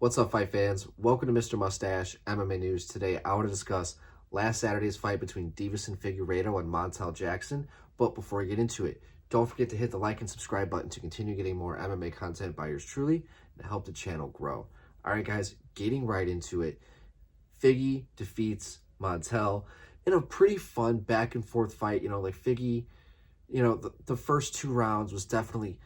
What's up, fight fans? Welcome to Mr. Mustache MMA News. Today, I want to discuss last Saturday's fight between Deiveson Figueiredo and Montel Jackson. But before we get into it, don't forget to hit the like and subscribe button to continue getting more MMA content by yours truly and help the channel grow. All right, guys, getting right into it. Figgy defeats Montel in a pretty fun back and forth fight. Figgy, the first two rounds was definitely,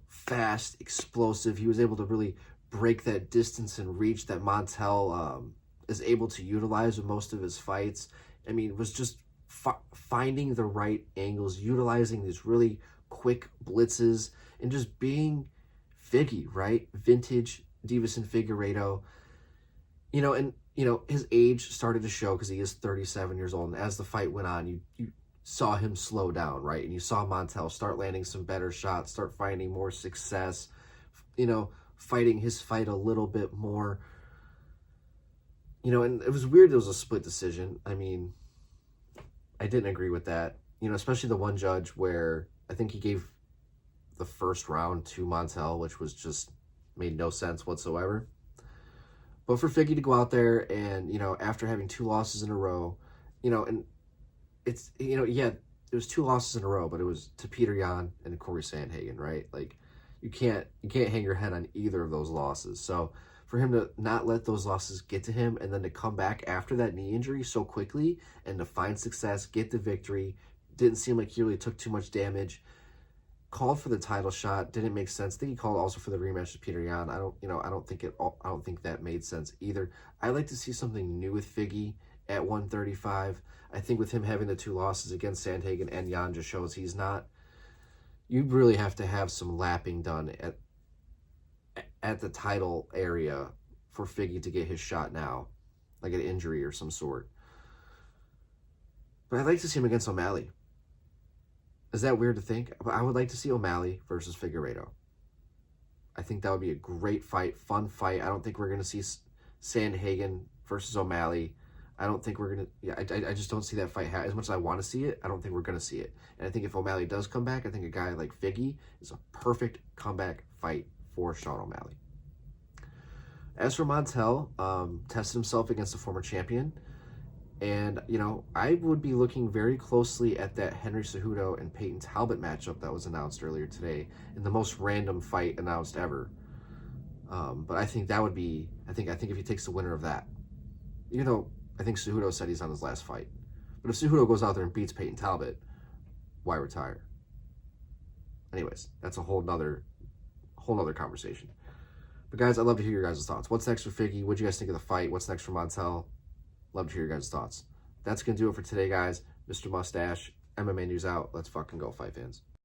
fast, explosive. He was able to really break that distance and reach that Montel is able to utilize in most of his fights. I mean, it was just finding the right angles, utilizing these really quick blitzes, and just being Figgy, right? Vintage Deiveson Figueiredo. His age started to show because he is 37 years old. And as the fight went on, you saw him slow down, right? And you saw Montel start landing some better shots, start finding more success, fighting his fight a little bit more. And it was weird it was a split decision. I mean, I didn't agree with that. Especially the one judge where I think he gave the first round to Montel, which was just made no sense whatsoever. But for Figgy to go out there and, after having two losses in a row, and it's, it was two losses in a row, but it was to Peter Yan and Corey Sandhagen, right? Like, you can't hang your head on either of those losses. So for him to not let those losses get to him and then to come back after that knee injury so quickly and to find success, get the victory, didn't seem like he really took too much damage. Called for the title shot, didn't make sense. I think he called also for the rematch with Peter Yan. I don't think that made sense either. I like to see something new with Figgy at 135. I think with him having the two losses against Sandhagen and Yan just shows he's not. You really have to have some lapping done at the title area for Figgy to get his shot now, like an injury or some sort. But I'd like to see him against O'Malley. Is that weird to think? But I would like to see O'Malley versus Figueiredo. I think that would be a great fight, fun fight. I don't think we're going to see Sandhagen versus O'Malley. I don't think we're going to... Yeah, I just don't see that fight. As much as I want to see it, I don't think we're going to see it. And I think if O'Malley does come back, I think a guy like Figgy is a perfect comeback fight for Sean O'Malley. As for Montel, tested himself against a former champion. And, I would be looking very closely at that Henry Cejudo and Peyton Talbot matchup that was announced earlier today in the most random fight announced ever. But I think that would be... I think if he takes the winner of that, I think Cejudo said he's on his last fight. But if Cejudo goes out there and beats Peyton Talbot, why retire? Anyways, that's a whole nother conversation. But guys, I'd love to hear your guys' thoughts. What's next for Figgy? What'd you guys think of the fight? What's next for Montel? Love to hear your guys' thoughts. That's going to do it for today, guys. Mr. Mustache, MMA News out. Let's fucking go, fight fans.